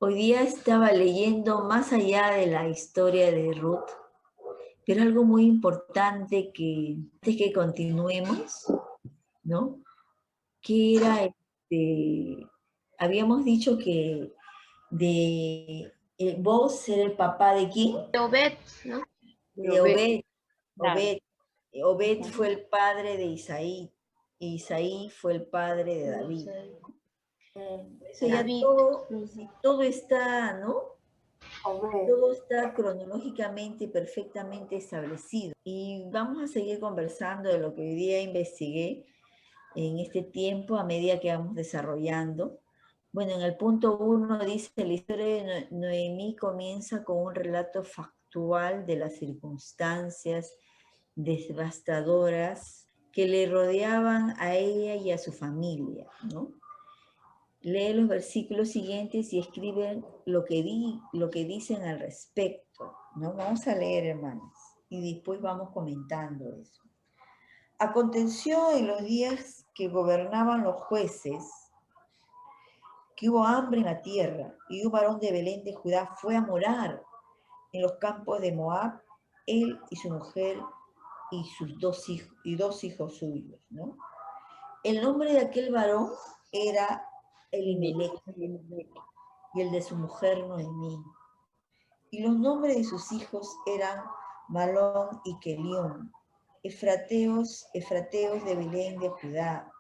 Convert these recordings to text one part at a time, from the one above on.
Hoy día estaba leyendo más allá de la historia de Ruth, pero algo muy importante que antes que continuemos, ¿no? Que era, habíamos dicho que vos era el papá de quién? De Obed, ¿no? De Obed. Claro. Obed fue el padre de Isaí, y Isaí fue el padre de David. Eso ya David. todo, si todo está, ¿no? Todo está cronológicamente y perfectamente establecido. Y vamos a seguir conversando de lo que hoy día investigué en este tiempo a medida que vamos desarrollando. Bueno, en el punto 1 dice, la historia de Noemí comienza con un relato factual de las circunstancias devastadoras que le rodeaban a ella y a su familia, ¿no? Lee los versículos siguientes y escriben lo que dicen al respecto, ¿no? Vamos a leer, hermanos, y después vamos comentando eso. Aconteció en los días que gobernaban los jueces, que hubo hambre en la tierra, y un varón de Belén de Judá fue a morar en los campos de Moab, él y su mujer y sus dos hijos suyos, ¿no? El nombre de aquel varón era Elimelech, y el de su mujer Noemí. Y los nombres de sus hijos eran Malón y Kelión, efrateos de Belén de Judá.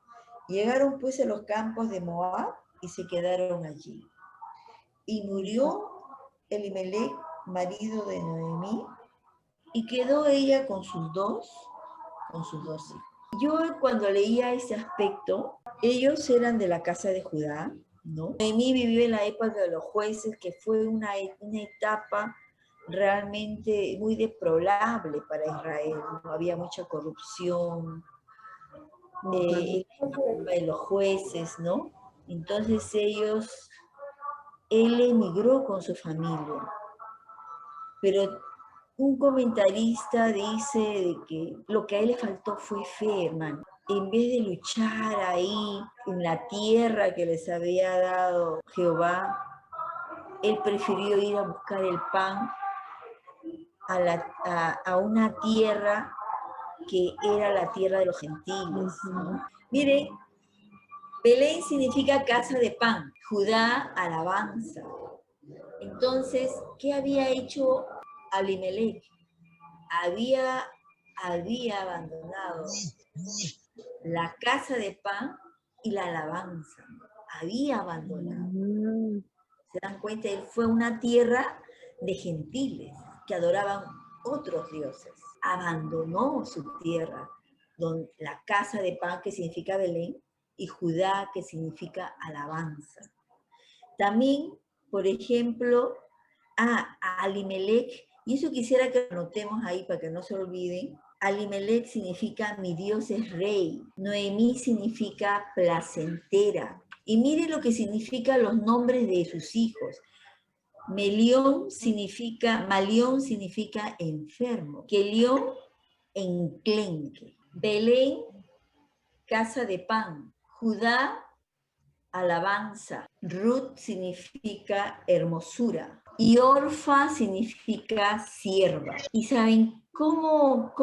Llegaron pues a los campos de Moab y se quedaron allí. Y murió Elimelech, marido de Noemí, y quedó ella con sus dos hijos. Yo cuando leía ese aspecto, ellos eran de la casa de Judá, ¿no? Noemí vivió en la época de los jueces, que fue una etapa realmente muy deplorable para Israel, ¿no? Había mucha corrupción, en la época de los jueces, ¿no? Entonces él emigró con su familia, pero un comentarista dice de que lo que a él le faltó fue fe, hermano. En vez de luchar ahí en la tierra que les había dado Jehová, él prefirió ir a buscar el pan a una tierra que era la tierra de los gentiles, ¿no? Mire, Belén significa casa de pan, Judá, alabanza. Entonces, ¿qué había hecho Abimelech? Había abandonado la casa de pan y la alabanza. Había abandonado. ¿Se dan cuenta? Él fue una tierra de gentiles que adoraban otros dioses. Abandonó su tierra, la casa de pan, que significa Belén, y Judá, que significa alabanza. También, por ejemplo, a Alimelech, y eso quisiera que lo notemos ahí para que no se olviden. Alimelech significa mi Dios es rey. Noemí significa placentera. Y miren lo que significan los nombres de sus hijos. Malión significa enfermo. Kelión, enclenque. Belén, casa de pan. Judá, alabanza. Ruth significa hermosura. Y Orfa significa sierva. ¿Y saben cómo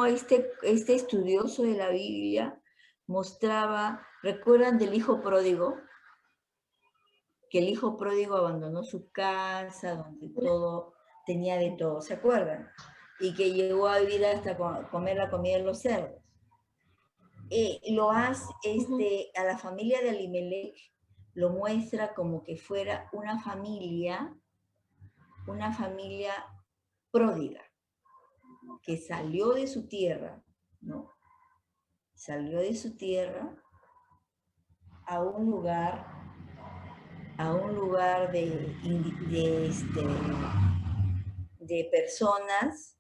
este estudioso de la Biblia mostraba? ¿Recuerdan del hijo pródigo? Que el hijo pródigo abandonó su casa, donde todo tenía de todo, ¿se acuerdan? Y que llegó a vivir hasta comer la comida de los cerdos. A la familia de Alimelech lo muestra como que fuera una familia pródiga, que salió de su tierra, ¿no? Salió de su tierra a un lugar de personas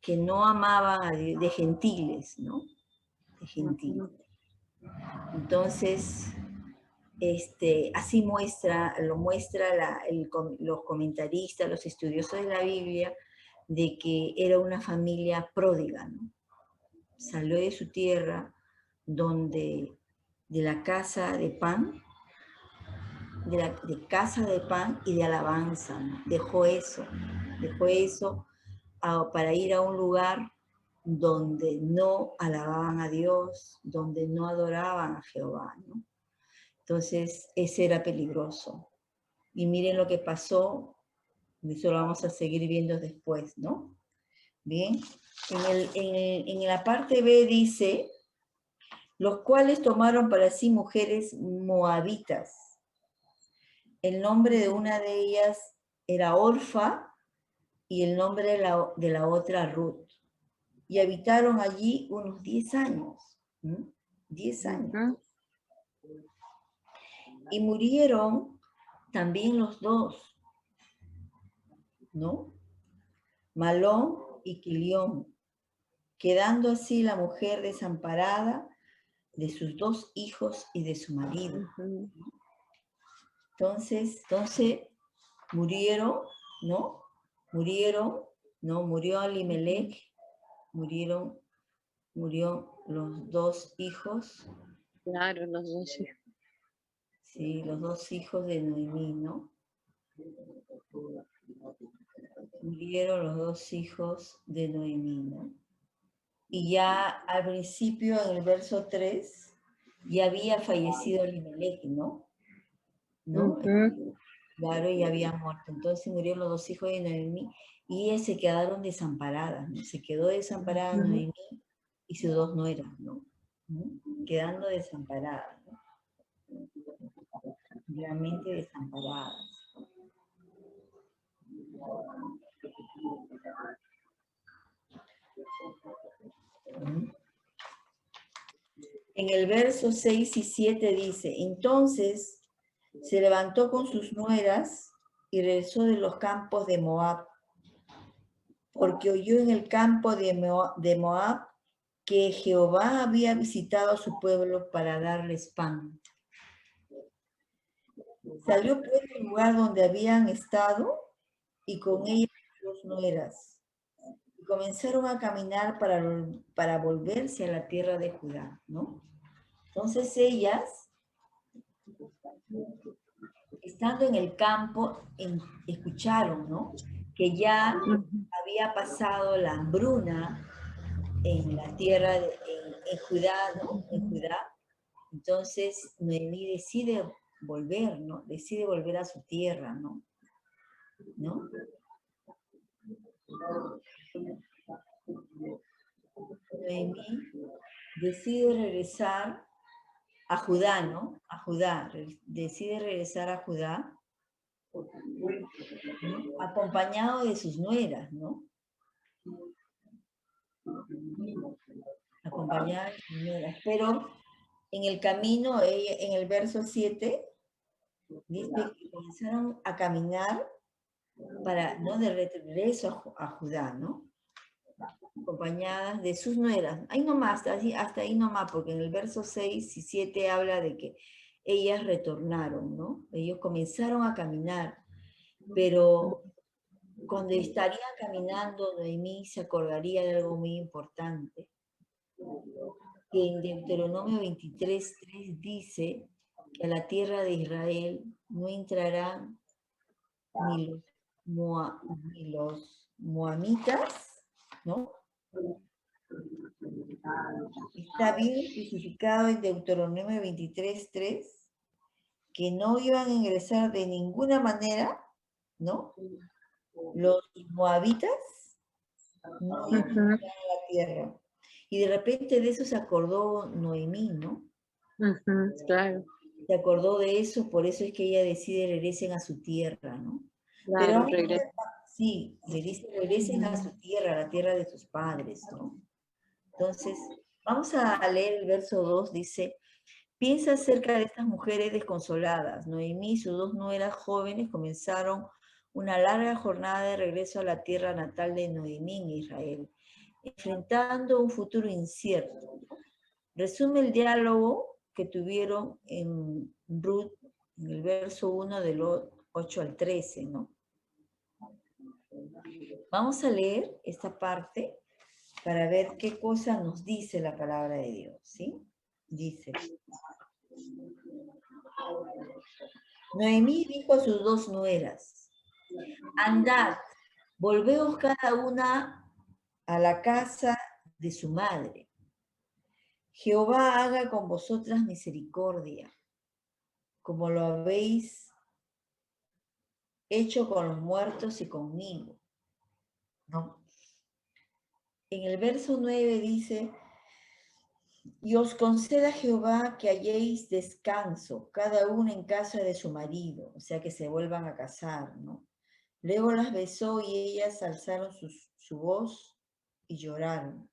que no amaban de gentiles, ¿no? De gentiles. Entonces, así lo muestra los comentaristas, los estudiosos de la Biblia, de que era una familia pródiga, ¿no? Salió de su tierra, de la casa de pan, de casa de pan y de alabanza, ¿no? Dejó eso para ir a un lugar donde no alababan a Dios, donde no adoraban a Jehová, ¿no? Entonces, ese era peligroso. Y miren lo que pasó, eso lo vamos a seguir viendo después, ¿no? Bien, en la parte B dice, los cuales tomaron para sí mujeres moabitas. El nombre de una de ellas era Orfa y el nombre de la otra Ruth. Y habitaron allí unos 10 años. 10 años. Y murieron también los dos, ¿no? Malón y Quilión, quedando así la mujer desamparada de sus 2 hijos y de su marido. Entonces murieron, ¿no? Murió Elimelech, murió los 2 hijos. Claro, los 2 hijos. Sí, los 2 hijos de Noemí, ¿no? Murieron los 2 hijos de Noemí, ¿no? Y ya al principio, en el verso 3, ya había fallecido Elimelech, ¿no? Claro, ya había muerto. Entonces murieron los 2 hijos de Noemí y ellas se quedaron desamparadas, ¿no? Se quedó desamparada Noemí y sus 2 nueras, ¿no? Quedando desamparadas, ¿no? Realmente desamparadas. En el verso 6 y 7 dice, entonces se levantó con sus nueras y regresó de los campos de Moab, porque oyó en el campo de Moab que Jehová había visitado a su pueblo para darles pan. Salió pues del lugar donde habían estado y con ellas 2 nueras. Y comenzaron a caminar para volverse a la tierra de Judá, ¿no? Entonces ellas, estando en el campo, escucharon, ¿no? Que ya había pasado la hambruna en la tierra, en Judá, ¿no? En Judá. Entonces Noemí decide volver, ¿no? Decide volver a su tierra, ¿no? ¿No? Noemí decide regresar a Judá, ¿no? A Judá, decide regresar a Judá, ¿no? Acompañado de sus nueras, ¿no? Acompañada de sus nueras. Pero en el camino, en el verso 7, dice que comenzaron a caminar ¿no? De regreso a Judá, ¿no? Acompañadas de sus nueras. Ahí nomás, hasta ahí nomás, porque en el verso 6 y 7 habla de que ellas retornaron, ¿no? Ellos comenzaron a caminar, pero cuando estaría caminando, Noemí se acordaría de algo muy importante, que en Deuteronomio 23:3 dice que a la tierra de Israel no entrarán ni los moamitas, ¿no? Está bien especificado en Deuteronomio 23:3 que no iban a ingresar de ninguna manera, ¿no? Los moabitas no iban a entrar a la tierra. Y de repente de eso se acordó Noemí, ¿no? Claro. Se acordó de eso, por eso es que ella decide regresen a su tierra, ¿no? Claro, Pero sí, le dice regresen a su tierra, a la tierra de sus padres, ¿no? Entonces, vamos a leer el verso 2, dice, piensa acerca de estas mujeres desconsoladas. Noemí y sus 2 nueras jóvenes comenzaron una larga jornada de regreso a la tierra natal de Noemí en Israel, enfrentando un futuro incierto. Resume el diálogo que tuvieron en Ruth, en el verso 1 del 8 al 13, ¿no? Vamos a leer esta parte para ver qué cosa nos dice la palabra de Dios, ¿sí? Dice, Noemí dijo a sus dos nueras, andad, volveos cada una a la casa de su madre. Jehová haga con vosotras misericordia, como lo habéis hecho con los muertos y conmigo. ¿No? En el verso 9 dice, y os conceda Jehová que halléis descanso, cada una en casa de su marido, o sea que se vuelvan a casar, ¿no? Luego las besó y ellas alzaron su voz y lloraron.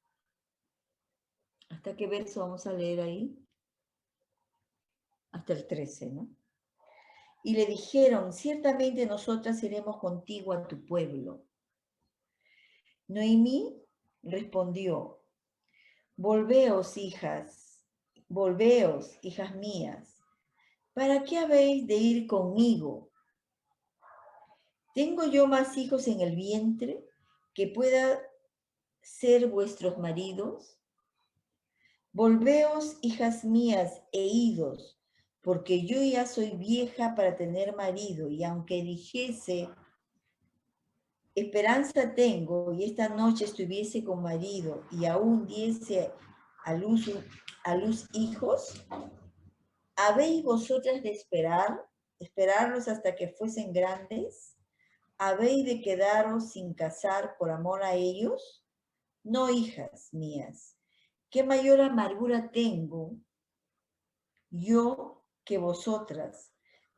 ¿Hasta qué verso vamos a leer ahí? Hasta el 13, ¿no? Y le dijeron, ciertamente nosotras iremos contigo a tu pueblo. Noemí respondió, volveos, hijas mías, ¿para qué habéis de ir conmigo? ¿Tengo yo más hijos en el vientre que pueda ser vuestros maridos? Volveos, hijas mías, e idos, porque yo ya soy vieja para tener marido, y aunque dijese, esperanza tengo, y esta noche estuviese con marido, y aún diese a luz hijos, ¿habéis vosotras de esperarlos hasta que fuesen grandes? ¿Habéis de quedaros sin casar por amor a ellos? No, hijas mías, ¿qué mayor amargura tengo yo que vosotras?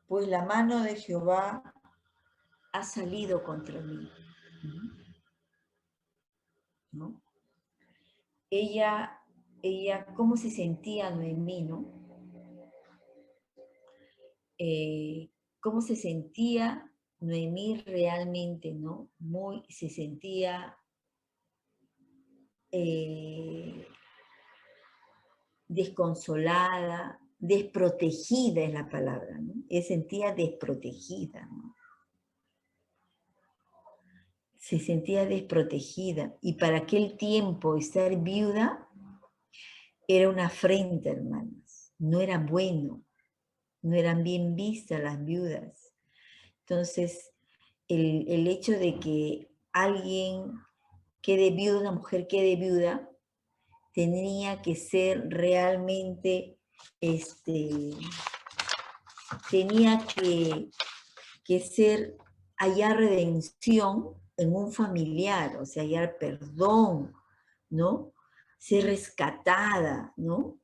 Pues la mano de Jehová ha salido contra mí. ¿No? Ella, ¿cómo se sentía Noemí, no? ¿Cómo se sentía Noemí realmente, no? Se sentía desconsolada, desprotegida es la palabra, ¿no? Se sentía desprotegida, ¿no? Se sentía desprotegida. Y para aquel tiempo estar viuda era una afrenta, hermanas. No era bueno, no eran bien vistas las viudas. Entonces, el hecho de que alguien quede viuda, una mujer quede viuda, tenía que ser realmente, tenía que ser, hallar redención en un familiar, o sea, hallar perdón, ¿no? Ser rescatada, ¿no?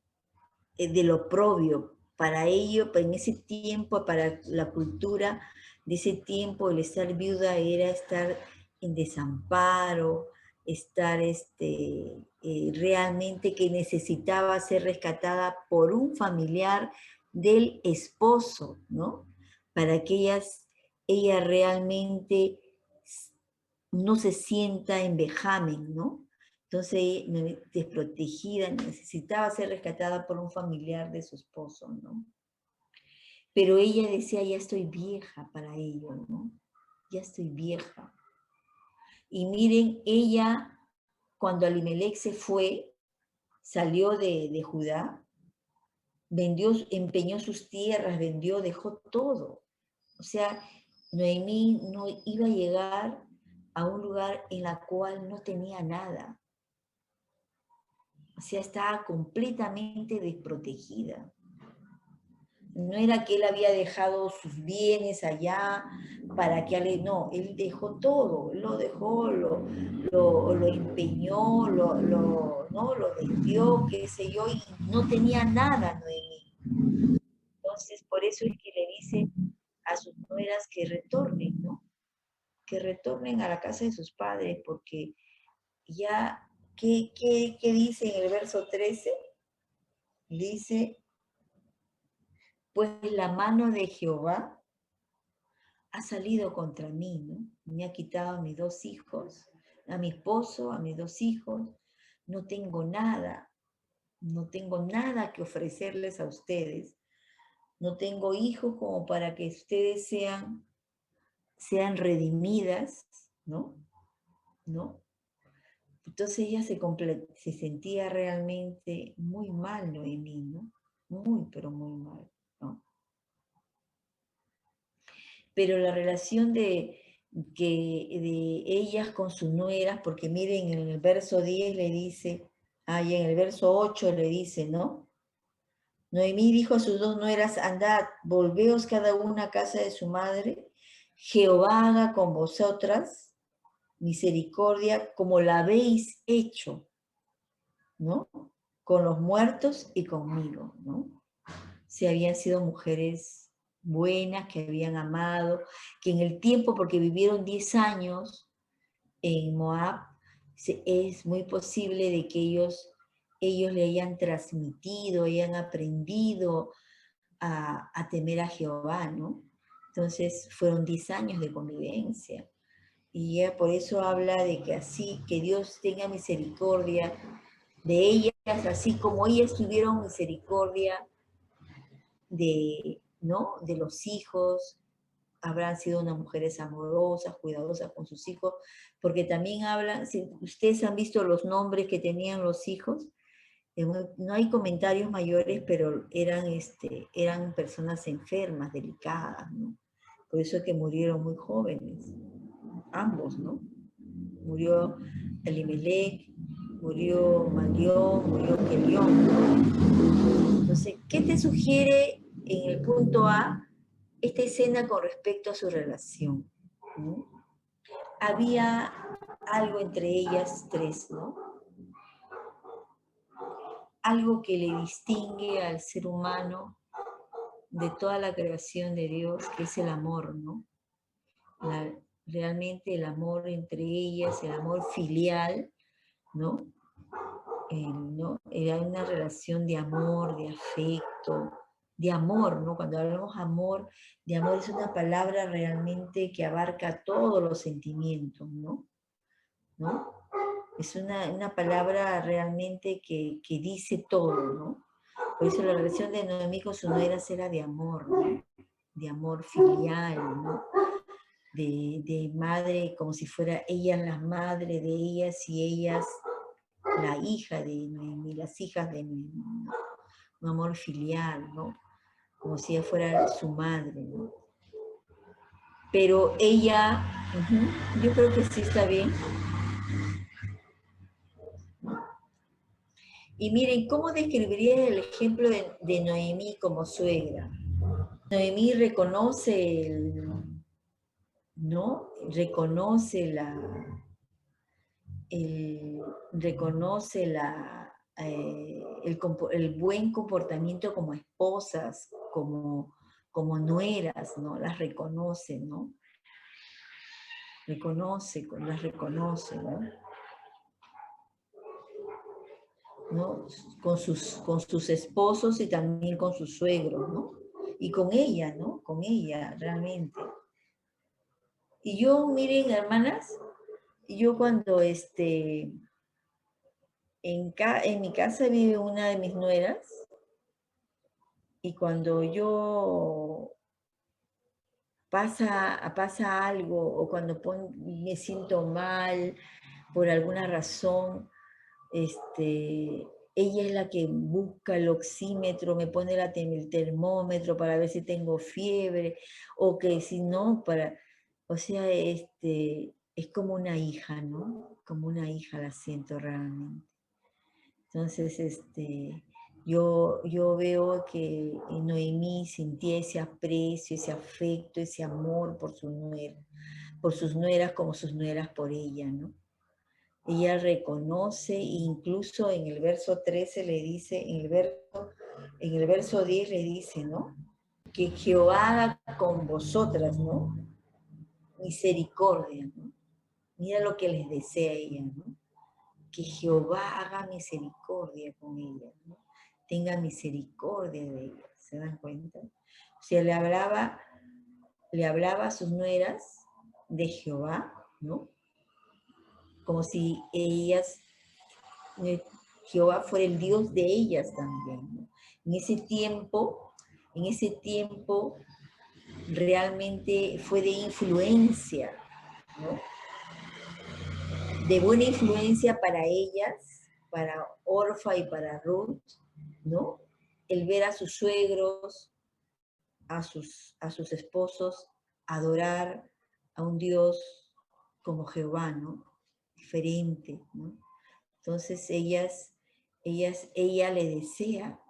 De lo propio. Para ello, en ese tiempo, para la cultura de ese tiempo, el estar viuda era estar en desamparo, estar realmente que necesitaba ser rescatada por un familiar del esposo, ¿no? Para que ella realmente no se sienta en vejamen, ¿no? Entonces, desprotegida, necesitaba ser rescatada por un familiar de su esposo, ¿no? Pero ella decía, ya estoy vieja para ello, ¿no? Ya estoy vieja. Y miren, ella, cuando Elimelech se fue, salió de Judá, empeñó sus tierras, dejó todo. O sea, Noemí no iba a llegar a un lugar en la cual no tenía nada. O sea, estaba completamente desprotegida. No era que él había dejado sus bienes allá para que no, él dejó todo, él lo dejó, lo empeñó, ¿no? Lo vendió, qué sé yo, y no tenía nada Noemí. Entonces, por eso es que le dice a sus nueras que retornen, ¿no? Que retornen a la casa de sus padres, porque ya, ¿qué dice en el verso 13? Dice, pues la mano de Jehová ha salido contra mí, ¿no? Me ha quitado a mis dos hijos, a mi esposo, a mis dos hijos. No tengo nada que ofrecerles a ustedes. No tengo hijos como para que ustedes sean redimidas, ¿no? ¿No? Entonces ella se sentía realmente muy mal, Noemí, ¿no? Muy, pero muy mal, ¿no? pero la relación de ellas con sus nueras, porque miren, en el verso 10 le dice, y en el verso 8 le dice, ¿no? Noemí dijo a sus dos nueras, andad, volveos cada una a casa de su madre, Jehová haga con vosotras misericordia como la habéis hecho, ¿no? Con los muertos y conmigo, ¿no? Si habían sido mujeres buenas, que habían amado, que en el tiempo, porque vivieron 10 años en Moab, es muy posible de que ellos le hayan transmitido, hayan aprendido a temer a Jehová, ¿no? Entonces fueron 10 años de convivencia. Y ella por eso habla de que así, que Dios tenga misericordia de ellas, así como ellas tuvieron misericordia ¿no? De los hijos, habrán sido unas mujeres amorosas, cuidadosas con sus hijos, porque también hablan, si ustedes han visto los nombres que tenían los hijos, no hay comentarios mayores, pero eran personas enfermas, delicadas, ¿no? Por eso es que murieron muy jóvenes, ambos, ¿no? Murió Elimelech, murió Malión, murió Kelión, ¿no? Entonces, ¿qué te sugiere en el punto A esta escena con respecto a su relación? ¿No? Había algo entre ellas tres, ¿no? Algo que le distingue al ser humano de toda la creación de Dios, que es el amor, ¿no? Realmente el amor entre ellas, el amor filial, ¿no? ¿No? Era una relación de amor, de afecto, de amor, ¿no? Cuando hablamos de amor es una palabra realmente que abarca todos los sentimientos, ¿no? ¿No? Es una palabra realmente que dice todo, ¿no? Por eso la relación de Noemí con su nuera era de amor, ¿no? De amor filial, ¿no? De madre, como si fuera ella la madre de ellas y ellas la hija de Noemí, las hijas de Noemí, ¿no? Un amor filial, ¿no? Como si ella fuera su madre, ¿no? Pero ella, yo creo que sí está bien. Y miren, ¿cómo describiría el ejemplo de Noemí como suegra? Noemí reconoce ¿no? Reconoce el buen comportamiento como esposas, como nueras, ¿no? Las reconoce, ¿no? Las reconoce, ¿no? ¿No? Con sus esposos y también con sus suegros, ¿no? Y con ella, ¿no? Con ella, realmente. Y yo, miren, hermanas, yo cuando en mi casa vive una de mis nueras, y cuando yo pasa algo, o cuando me siento mal por alguna razón, ella es la que busca el oxímetro, me pone el termómetro para ver si tengo fiebre, o que si no, o sea, es como una hija, ¿no? Como una hija la siento realmente. Entonces, yo veo que Noemí sentía ese aprecio, ese afecto, ese amor por por sus nueras como sus nueras por ella, ¿no? Ella reconoce, incluso en el verso 13 le dice, en el verso 10 le dice, ¿no? Que Jehová haga con vosotras, ¿no? Misericordia, ¿no? Mira lo que les desea ella, ¿no? Que Jehová haga misericordia con ella, ¿no? Tenga misericordia de ella, ¿se dan cuenta? O sea, le hablaba a sus nueras de Jehová, ¿no? Como si Jehová fuera el Dios de ellas también, ¿no? En ese tiempo realmente fue de influencia, ¿no? De buena influencia para ellas, para Orfa y para Ruth, ¿no? El ver a sus suegros, a sus esposos, adorar a un Dios como Jehová, ¿no? Diferente, ¿no? Entonces ella le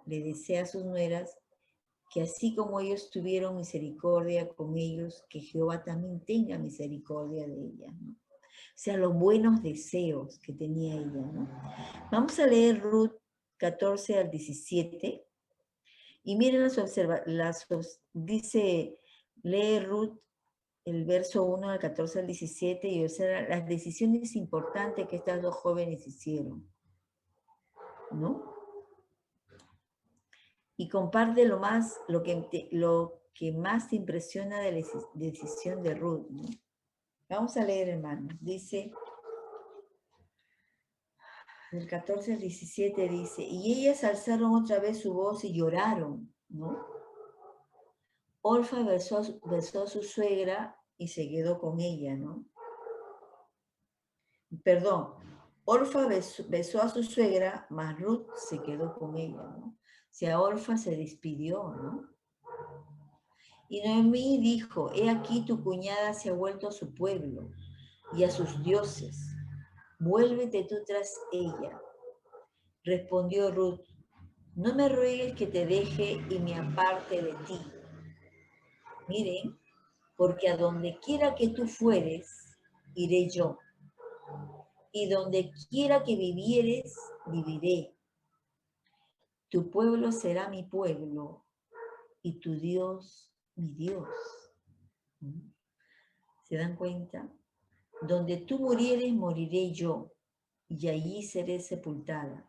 desea a sus nueras que así como ellos tuvieron misericordia con ellos, que Jehová también tenga misericordia de ellas, ¿no? O sea, los buenos deseos que tenía ella, ¿no? Vamos a leer Ruth 14 al 17. Y miren dice, lee Ruth el verso 1 al 14 al 17 y observa las decisiones importantes que estas dos jóvenes hicieron, ¿no? Y comparte lo que más te impresiona de la decisión de Ruth, ¿no? Vamos a leer, hermanos. Dice, del 14 al 17 dice, y ellas alzaron otra vez su voz y lloraron, ¿no? Orfa besó a su suegra y se quedó con ella, ¿no? Perdón, Orfa besó a su suegra, mas Ruth se quedó con ella, ¿no? O sea, Orfa se despidió, ¿no? Y Noemí dijo, he aquí tu cuñada se ha vuelto a su pueblo y a sus dioses. Vuélvete tú tras ella. Respondió Ruth, no me ruegues que te deje y me aparte de ti. Miren, porque a donde quiera que tú fueres, iré yo. Y donde quiera que vivieres, viviré. Tu pueblo será mi pueblo y tu Dios, mi Dios. ¿Se dan cuenta? Donde tú murieres, moriré yo, y allí seré sepultada.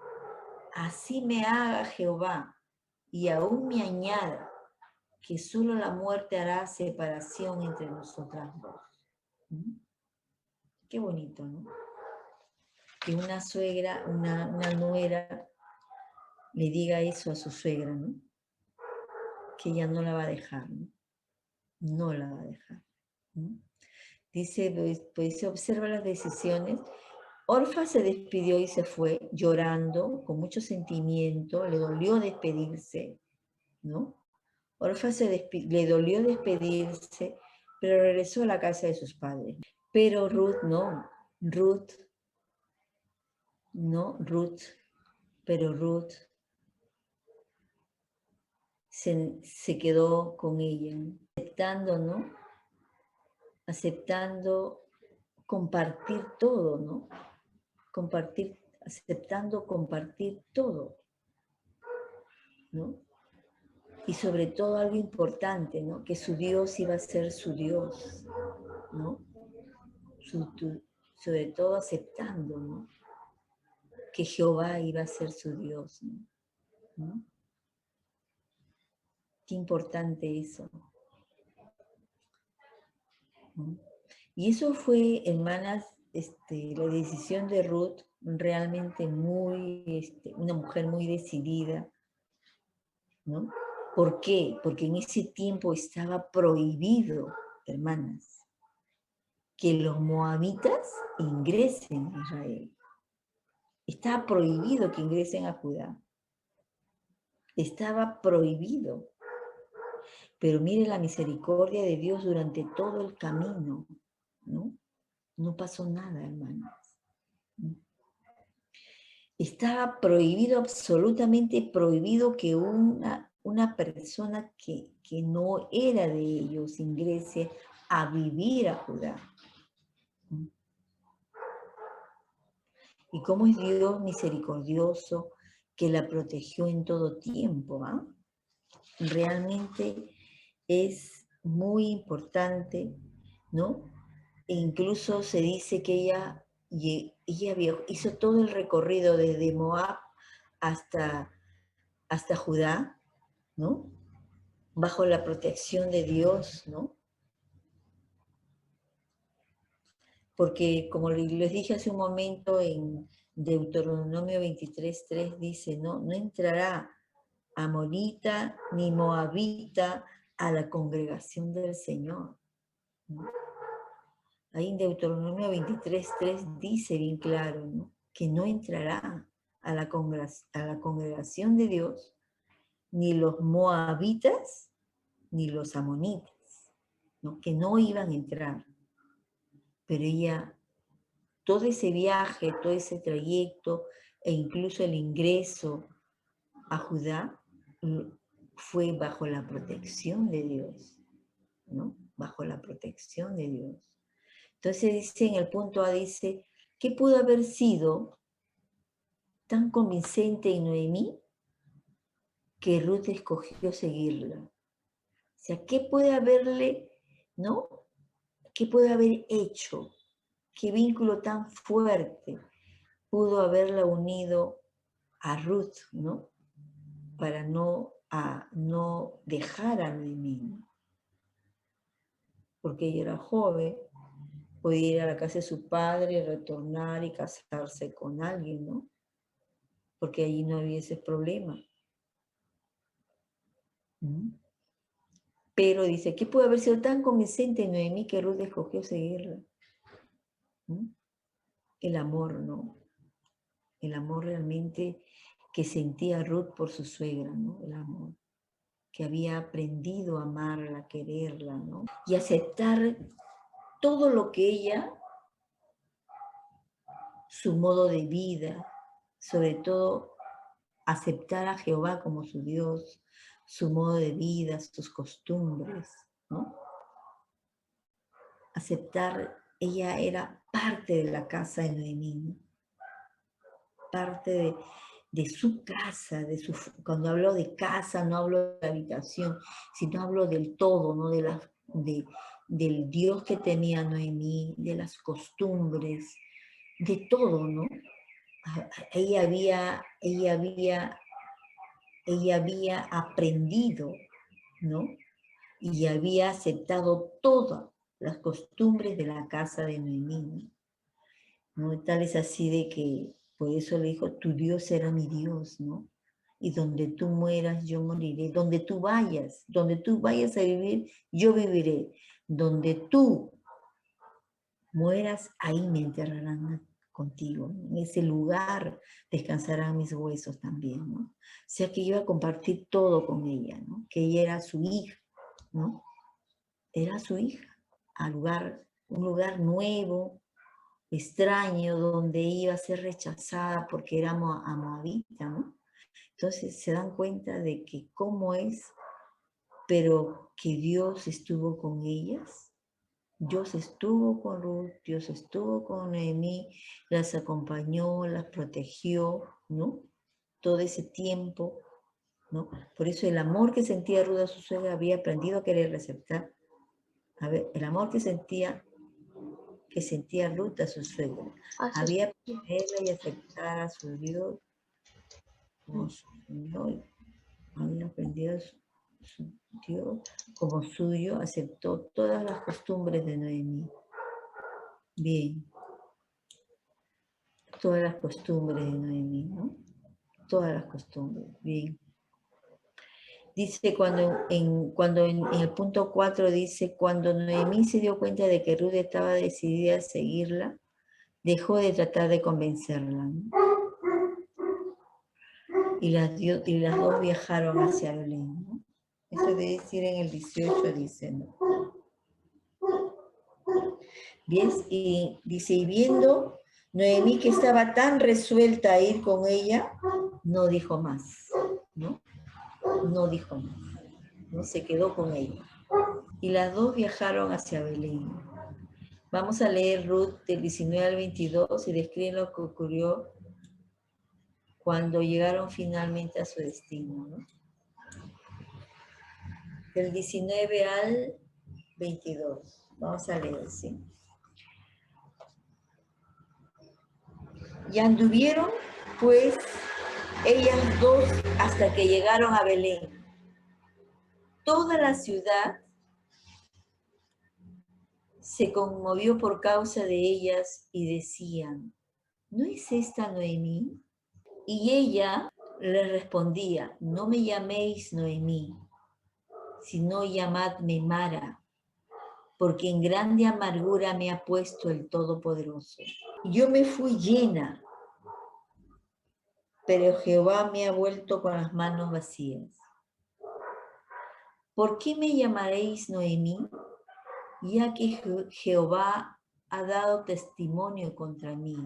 Así me haga Jehová, y aún me añada, que solo la muerte hará separación entre nosotras dos. Qué bonito, ¿no? Que una suegra, una nuera, le diga eso a su suegra, ¿no? Que ella no la va a dejar, ¿no? No la va a dejar, ¿no? Dice, pues observa las decisiones. Orfa se despidió y se fue llorando, con mucho sentimiento, le dolió despedirse, ¿no? Orfa le dolió despedirse, pero regresó a la casa de sus padres. Pero Ruth no, pero Ruth se quedó con ella, aceptando, ¿no? Aceptando compartir todo, ¿no? Aceptando compartir todo, ¿no? Y sobre todo algo importante, ¿no? Que su Dios iba a ser su Dios, ¿no? Sobre todo aceptando, ¿no? Que Jehová iba a ser su Dios, ¿no? Qué importante eso, ¿no? Y eso fue, hermanas, la decisión de Ruth, realmente una mujer muy decidida, ¿no? ¿Por qué? Porque en ese tiempo estaba prohibido, hermanas, que los moabitas ingresen a Israel. Estaba prohibido que ingresen a Judá. Estaba prohibido. Pero mire la misericordia de Dios durante todo el camino, ¿no? No pasó nada, hermanas. Estaba prohibido, absolutamente prohibido que una persona que no era de ellos ingrese a vivir a Judá. Y cómo es Dios misericordioso que la protegió en todo tiempo, ¿ah? Realmente es muy importante, ¿no? E incluso se dice que ella hizo todo el recorrido desde Moab hasta Judá, ¿no? Bajo la protección de Dios, ¿no? Porque como les dije hace un momento en Deuteronomio 23:3 dice, no entrará amonita ni moabita a la congregación del Señor, ¿no? Ahí en Deuteronomio 23:3 dice bien claro, ¿no? Que no entrará a la congregación de Dios ni los moabitas ni los amonitas, ¿no? Que no iban a entrar. Pero ella, todo ese viaje, todo ese trayecto e incluso el ingreso a Judá fue bajo la protección de Dios, ¿no? Bajo la protección de Dios. Entonces dice en el punto A, dice, ¿qué pudo haber sido tan convincente en Noemí que Ruth escogió seguirla? O sea, ¿qué puede haberle, ¿no? ¿Qué puede haber hecho? ¿Qué vínculo tan fuerte pudo haberla unido a Ruth, ¿no? Para no dejar a Noemí, ¿no? Porque ella era joven, podía ir a la casa de su padre, retornar y casarse con alguien, ¿no? Porque allí no había ese problema. ¿Mm? Pero dice, ¿qué puede haber sido tan convincente en Noemí que Ruth escogió seguirla? ¿Mm? El amor, ¿no? El amor realmente que sentía Ruth por su suegra, ¿no? El amor. Que había aprendido a amarla, a quererla, ¿no? Y aceptar todo lo que ella, su modo de vida, sobre todo aceptar a Jehová como su Dios, su modo de vida, sus costumbres, ¿no? Aceptar, ella era parte de la casa de Noemí, ¿no? Parte de su casa, cuando hablo de casa no hablo de habitación, sino hablo del todo, ¿no? Del Dios que tenía Noemí, de las costumbres, de todo, ¿no? Ella había aprendido, ¿no? Y había aceptado todas las costumbres de la casa de Noemí, ¿no? Tal es así de que, por eso le dijo, tu Dios será mi Dios, ¿no? Y donde tú mueras, yo moriré. Donde tú vayas a vivir, yo viviré. Donde tú mueras, ahí me enterrarán contigo. En ese lugar descansarán mis huesos también, ¿no? O sea que iba a compartir todo con ella, ¿no? Que ella era su hija, ¿no? Era su hija, un lugar nuevo, extraño, donde iba a ser rechazada porque era moabita, ¿no? Entonces se dan cuenta de que cómo es, pero que Dios estuvo con ellas. Dios estuvo con Ruth, Dios estuvo con Noemí, las acompañó, las protegió, ¿no? Todo ese tiempo, ¿no? Por eso el amor que sentía Ruth a su suegra había aprendido a querer receptar. A ver, el amor que sentía Ruth a su suegra. Había aprendido y aceptar a su Dios como su Señor. Había aprendido a su Dios como suyo, aceptó todas las costumbres de Noemí. Bien. Todas las costumbres de Noemí, ¿no? Todas las costumbres, bien. Dice cuando en el punto 4 dice, cuando Noemí se dio cuenta de que Ruth estaba decidida a seguirla, dejó de tratar de convencerla, ¿no? Y las dos viajaron hacia Belén, ¿no? Eso debe decir en el 18, dice, ¿no? Bien, y dice, y viendo Noemí que estaba tan resuelta a ir con ella, no dijo más, ¿no? No dijo más, no se quedó con ella. Y las dos viajaron hacia Belén. Vamos a leer Ruth del 19 al 22 y describen lo que ocurrió cuando llegaron finalmente a su destino, ¿no? Del 19 al 22. Vamos a leer, ¿sí? Y anduvieron, pues, ellas dos hasta que llegaron a Belén. Toda la ciudad se conmovió por causa de ellas y decían, ¿no es esta Noemí? Y ella le respondía, no me llaméis Noemí, sino llamadme Mara, porque en grande amargura me ha puesto el Todopoderoso. Yo me fui llena, pero Jehová me ha vuelto con las manos vacías. ¿Por qué me llamaréis Noemí? ya que Jehová ha dado testimonio contra mí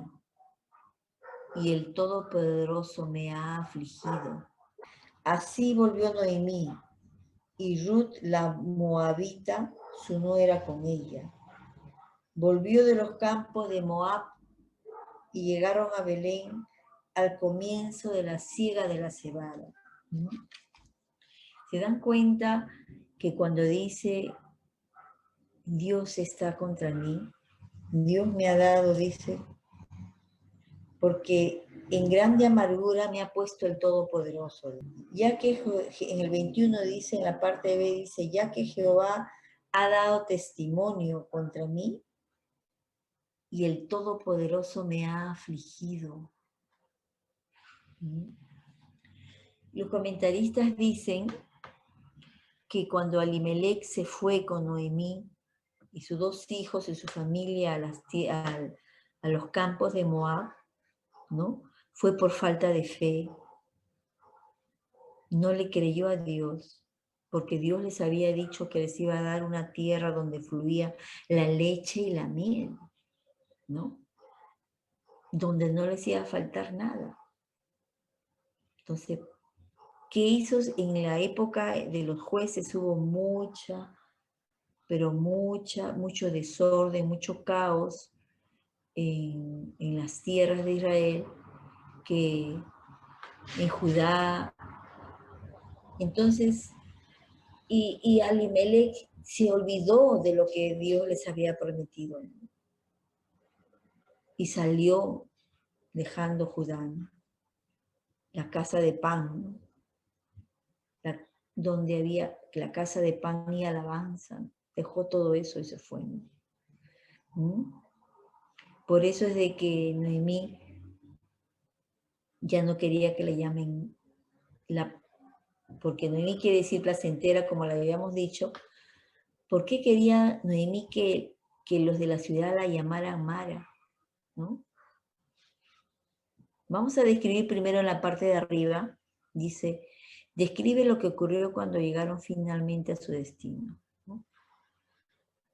y el Todopoderoso me ha afligido. Así volvió Noemí, y Ruth la moabita, su nuera, con ella. Volvió de los campos de Moab y llegaron a Belén al comienzo de la siega de la cebada. ¿No? ¿Se dan cuenta que cuando dice Dios está contra mí, Dios me ha dado, dice, porque en grande amargura me ha puesto el Todopoderoso? Ya que en el 21 dice, en la parte B dice, ya que Jehová ha dado testimonio contra mí y el Todopoderoso me ha afligido. Los comentaristas dicen que cuando Alimelech se fue con Noemí y sus 2 hijos y su familia a los campos de Moab, ¿no? Fue por falta de fe. No le creyó a Dios, porque Dios les había dicho que les iba a dar una tierra donde fluía la leche y la miel, ¿no? Donde no les iba a faltar nada. Entonces, ¿qué hizo? En la época de los jueces hubo mucho desorden, mucho caos en las tierras de Israel, que en Judá. Entonces, y Alimelech se olvidó de lo que Dios les había prometido, ¿no? Y salió dejando Judá, ¿no? La casa de pan, ¿no? Donde había la casa de pan y alabanza, ¿no? Dejó todo eso y se fue, ¿no? ¿Mm? Por eso es de que Noemí ya no quería que le llamen porque Noemí quiere decir placentera, como le habíamos dicho. ¿Por qué quería Noemí que los de la ciudad la llamaran Mara? ¿No? Vamos a describir primero en la parte de arriba. Dice, describe lo que ocurrió cuando llegaron finalmente a su destino, ¿no?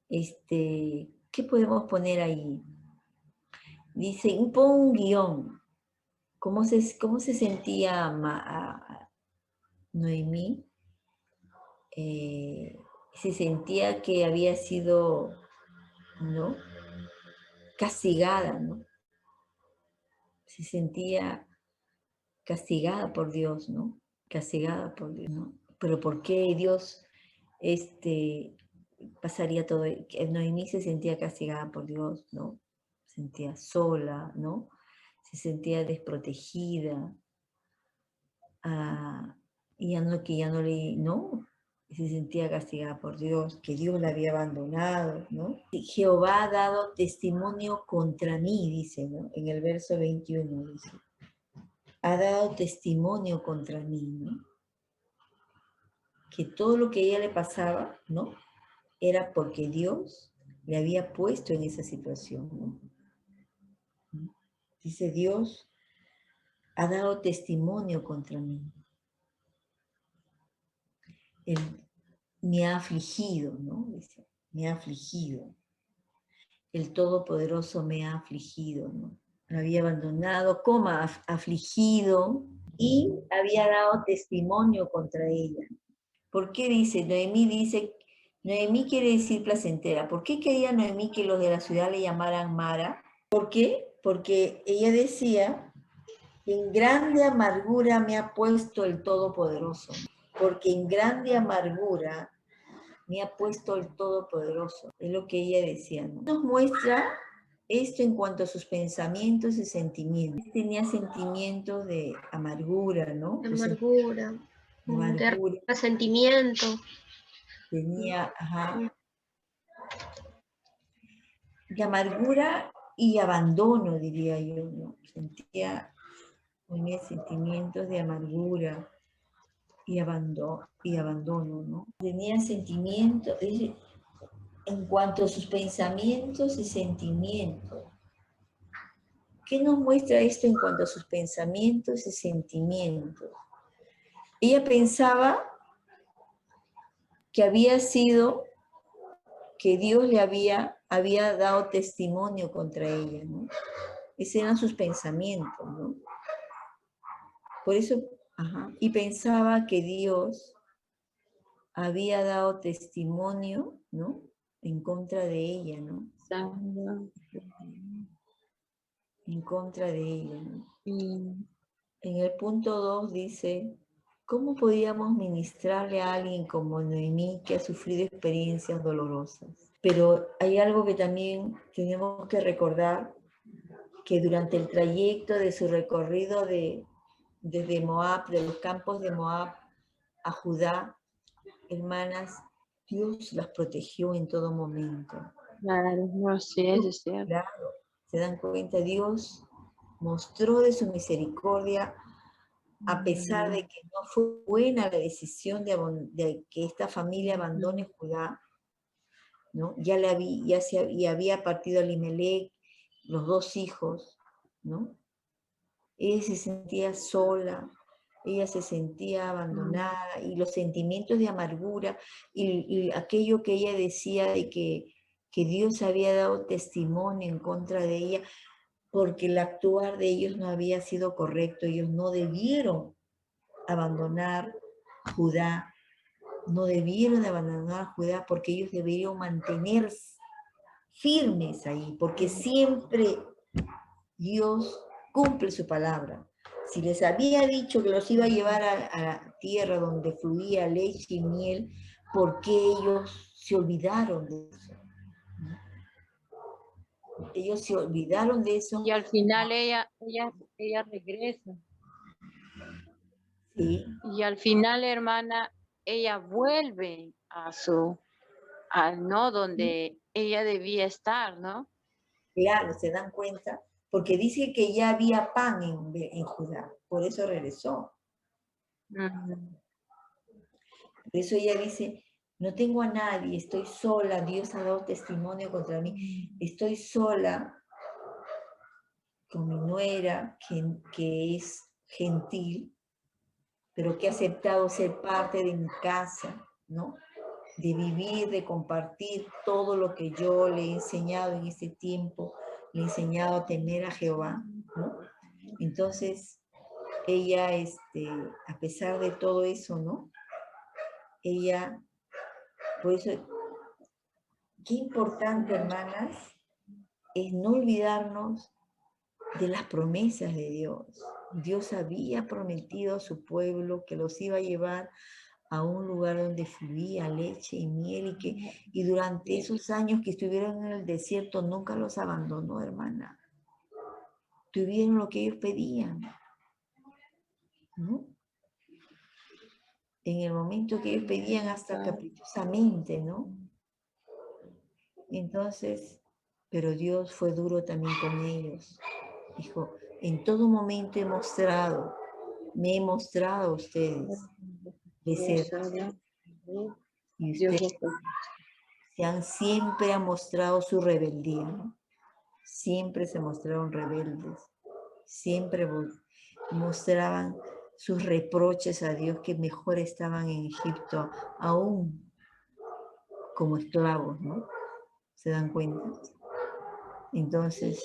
¿Qué podemos poner ahí? Dice, pon un guión. ¿Cómo se sentía Noemí? Se sentía que había sido, ¿no?, castigada, ¿no? Se sentía castigada por Dios, ¿no? Castigada por Dios, ¿no? Pero ¿por qué Dios pasaría todo? Noemí se sentía castigada por Dios, ¿no? Se sentía sola, ¿no? Se sentía desprotegida. Y no, se sentía castigada por Dios, que Dios la había abandonado, ¿no? Jehová ha dado testimonio contra mí, dice, ¿no? En el verso 21 dice, ha dado testimonio contra mí, ¿no? Que todo lo que a ella le pasaba, ¿no?, era porque Dios le había puesto en esa situación, ¿no? Dice, Dios ha dado testimonio contra mí. Él me ha afligido, ¿no? Dice, me ha afligido. El Todopoderoso me ha afligido, ¿no? Me había abandonado, afligido, y había dado testimonio contra ella. ¿Por qué dice? Noemí quiere decir placentera. ¿Por qué quería Noemí que los de la ciudad le llamaran Mara? ¿Por qué? Porque ella decía, en grande amargura me ha puesto el Todopoderoso. Porque en grande amargura me ha puesto el Todopoderoso. Es lo que ella decía, ¿no? Nos muestra esto en cuanto a sus pensamientos y sentimientos. Tenía sentimientos de amargura, ¿no? De amargura, de resentimiento. Tenía, de amargura y abandono, diría yo, ¿no? Tenía sentimientos de amargura y abandono, ¿no? Tenía sentimientos, en cuanto a sus pensamientos y sentimientos. ¿Qué nos muestra esto en cuanto a sus pensamientos y sentimientos? Ella pensaba que que Dios le había dado testimonio contra ella, ¿no? Esos eran sus pensamientos, ¿no? Por eso, y pensaba que Dios había dado testimonio, ¿no? En contra de ella, ¿no? En contra de ella, ¿no? En el punto 2 dice, ¿cómo podíamos ministrarle a alguien como Noemí que ha sufrido experiencias dolorosas? Pero hay algo que también tenemos que recordar, que durante el trayecto de su recorrido desde Moab, de los campos de Moab a Judá, hermanas, Dios las protegió en todo momento. Claro, no, sí, eso es cierto. Claro, se dan cuenta, Dios mostró de su misericordia, a pesar de que no fue buena la decisión de que esta familia abandone Judá, ¿no? Ya había partido Elimelech, los 2 hijos, ¿no? Ella se sentía sola, ella se sentía abandonada, y los sentimientos de amargura, y aquello que ella decía de que Dios había dado testimonio en contra de ella, porque el actuar de ellos no había sido correcto, ellos no debieron abandonar Judá, no debieron abandonar Judá, porque ellos debieron mantenerse firmes ahí, porque siempre Dios cumple su palabra. Si les había dicho que los iba a llevar a la tierra donde fluía leche y miel, ¿por qué ellos se olvidaron de eso? Ellos se olvidaron de eso. Y al final ella regresa. Sí. Y al final, hermana, ella vuelve ¿no? Donde ella debía estar, ¿no? Claro, se dan cuenta, porque dice que ya había pan en Judá, por eso regresó. Por eso ella dice, no tengo a nadie, estoy sola, Dios ha dado testimonio contra mí, estoy sola con mi nuera, que es gentil, pero que ha aceptado ser parte de mi casa, ¿no? De vivir, de compartir todo lo que yo le he enseñado en este tiempo, le he enseñado a temer a Jehová, ¿no? Entonces, ella, a pesar de todo eso, ¿no? Ella, por eso, qué importante, hermanas, es no olvidarnos de las promesas de Dios. Dios había prometido a su pueblo que los iba a llevar a un lugar donde fluía leche y miel, y durante esos años que estuvieron en el desierto nunca los abandonó, hermana. Tuvieron lo que ellos pedían, ¿no? En el momento que ellos pedían, hasta caprichosamente, ¿no? Entonces, pero Dios fue duro también con ellos. Dijo, en todo momento me he mostrado a ustedes de ser. Y ustedes siempre han mostrado su rebeldía, ¿no? Siempre se mostraron rebeldes, siempre mostraban sus reproches a Dios, que mejor estaban en Egipto, aún como esclavos, ¿no? ¿Se dan cuenta? Entonces,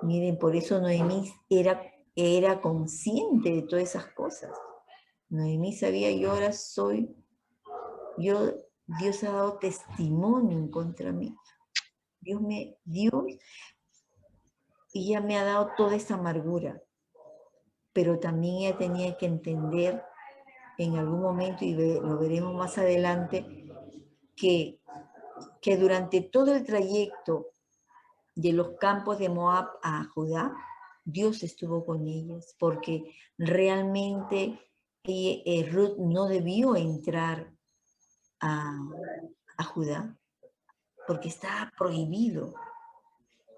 miren, por eso Noemí era consciente de todas esas cosas. Noemí sabía, Dios ha dado testimonio en contra mí. Dios, y ella me ha dado toda esa amargura, pero también ella tenía que entender en algún momento, y lo veremos más adelante, que durante todo el trayecto de los campos de Moab a Judá, Dios estuvo con ellas, porque realmente Ruth no debió entrar a Judá, porque estaba prohibido.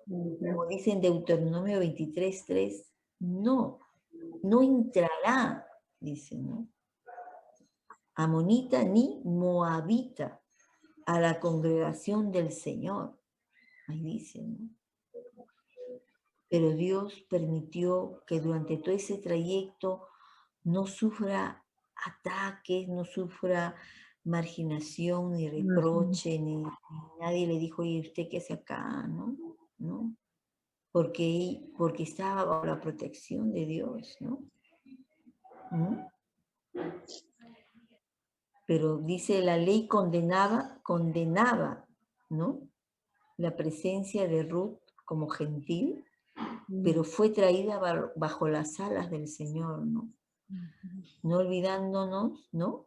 Como dice en Deuteronomio 23:3, no entrará, dice, ¿no? Amonita ni moabita a la congregación del Señor. Ahí dice, ¿no? Pero Dios permitió que durante todo ese trayecto no sufra ataques, no sufra marginación, ni reproche, ni nadie le dijo, oye, ¿usted qué hace acá? ¿No? ¿No? Porque estaba bajo la protección de Dios, ¿no? ¿Mm? Pero dice, la ley condenaba, ¿no? La presencia de Ruth como gentil, pero fue traída bajo las alas del Señor, ¿no? No olvidándonos, ¿no?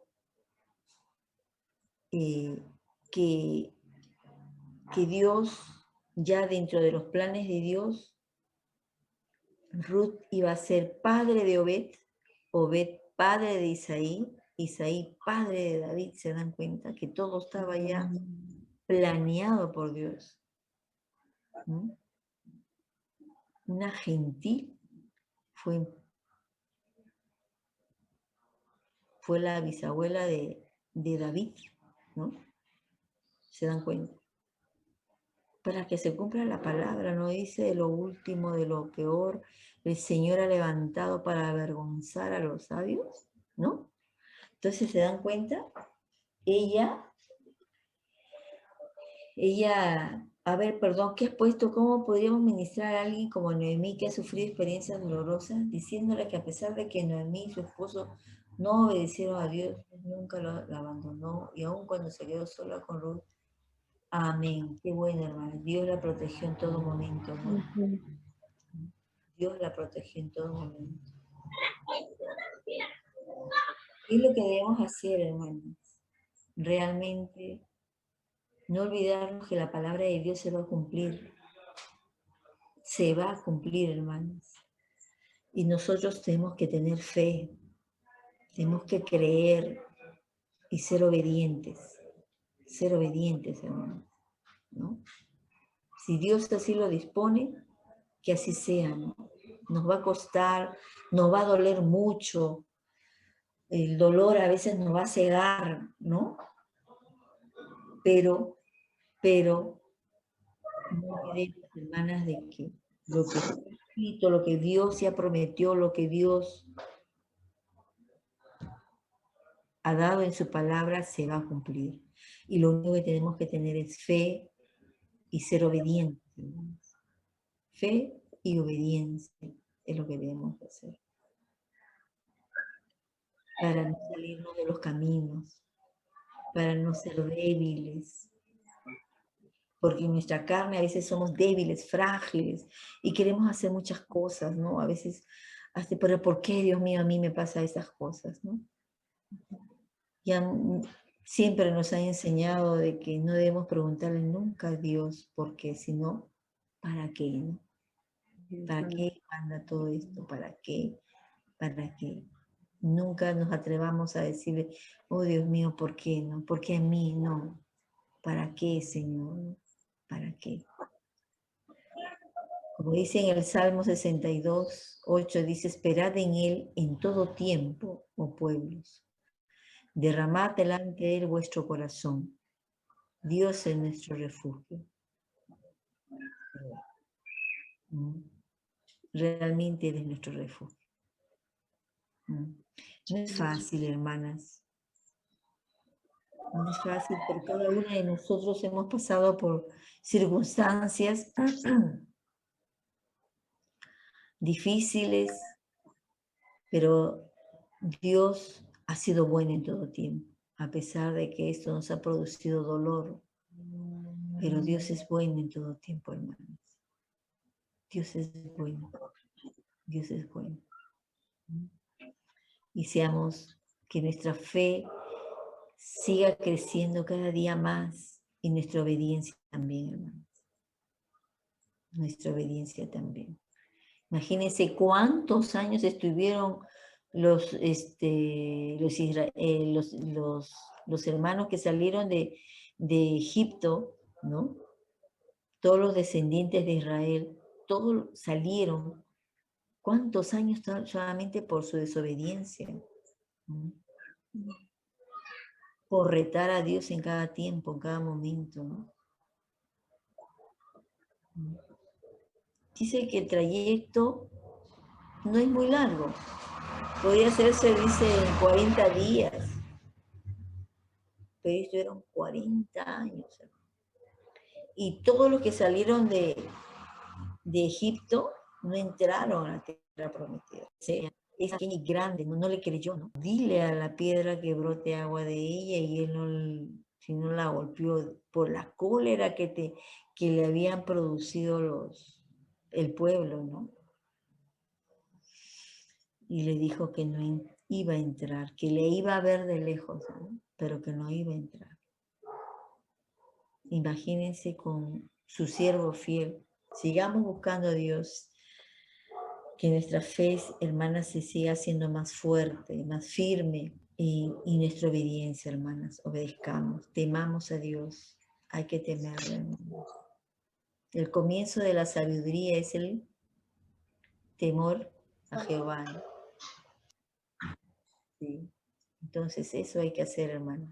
Que Dios, ya dentro de los planes de Dios, Ruth iba a ser padre de Obed, Obed padre de Isaí, Isaí padre de David. ¿Se dan cuenta? Que todo estaba ya planeado por Dios. ¿No? Una gentil fue la bisabuela de David, ¿no? ¿Se dan cuenta? Para que se cumpla la palabra, no dice de lo último, de lo peor, el Señor ha levantado para avergonzar a los sabios, ¿no? Entonces, ¿se dan cuenta? Ella, a ver, perdón, ¿qué has puesto? ¿Cómo podríamos ministrar a alguien como Noemí que ha sufrido experiencias dolorosas, diciéndole que a pesar de que Noemí y su esposo no obedecieron a Dios, nunca la abandonó, y aun cuando se quedó sola con Ruth? Amén. Qué bueno, hermano. Dios la protegió en todo momento, ¿no? Dios la protegió en todo momento. ¿Qué es lo que debemos hacer, hermanos? Realmente no olvidarnos que la palabra de Dios se va a cumplir. Se va a cumplir, hermanos. Y nosotros tenemos que tener fe. Tenemos que creer y ser obedientes. Ser obedientes, hermanos, ¿no? Si Dios así lo dispone, que así sea, ¿no? Nos va a costar, nos va a doler mucho, el dolor a veces nos va a cegar, ¿no? Pero no olvidemos, hermanas, de que lo que está escrito, lo que Dios ya prometió, lo que Dios ha dado en su palabra, se va a cumplir. Y lo único que tenemos que tener es fe y ser obedientes, hermanos. Fe y obediencia es lo que debemos hacer. Para no salirnos de los caminos, para no ser débiles, porque en nuestra carne a veces somos débiles, frágiles, y queremos hacer muchas cosas, ¿no? A veces, pero ¿por qué, Dios mío, a mí me pasa esas cosas, ¿no? Ya siempre nos han enseñado de que no debemos preguntarle nunca a Dios, porque si no, ¿para qué, no? ¿Para qué manda todo esto? ¿Para qué? ¿Para qué? Nunca nos atrevamos a decirle, oh Dios mío, ¿por qué no? ¿Por qué a mí no? ¿Para qué, Señor? ¿Para qué? Como dice en el Salmo 62, 8, dice, esperad en Él en todo tiempo, oh pueblos. Derramad delante de Él vuestro corazón. Dios es nuestro refugio. Realmente Él es nuestro refugio. No es fácil, hermanas. No es fácil, porque cada una de nosotros hemos pasado por circunstancias difíciles, pero Dios ha sido bueno en todo tiempo, a pesar de que esto nos ha producido dolor. Pero Dios es bueno en todo tiempo, hermanos. Dios es bueno. Dios es bueno. Y seamos que nuestra fe siga creciendo cada día más y nuestra obediencia también, hermanos. Nuestra obediencia también. Imagínense cuántos años estuvieron los hermanos que salieron de Egipto, ¿no? Todos los descendientes de Israel, todos salieron. ¿Cuántos años solamente por su desobediencia? ¿No? Por retar a Dios en cada tiempo, en cada momento, ¿no? Dice que el trayecto no es muy largo. Podría hacerse, dice, en 40 días. pero ellos tuvieron 40 años, hermano. Y todos los que salieron de Egipto no entraron a la tierra prometida. ¿Sí? Es pequeña y grande, no le creyó, ¿no? Dile a la piedra que brote agua de ella y él no, si no la golpeó por la cólera que le habían producido el pueblo, ¿no? Y le dijo que no iba a entrar, que le iba a ver de lejos, ¿no? Pero que no iba a entrar. Imagínense con su siervo fiel. Sigamos buscando a Dios. Que nuestra fe, hermanas, se siga haciendo más fuerte, más firme, y nuestra obediencia, hermanas, obedezcamos, temamos a Dios, hay que temerle, hermanos. El comienzo de la sabiduría es el temor a Jehová, ¿no? Sí. Entonces eso hay que hacer, hermanos.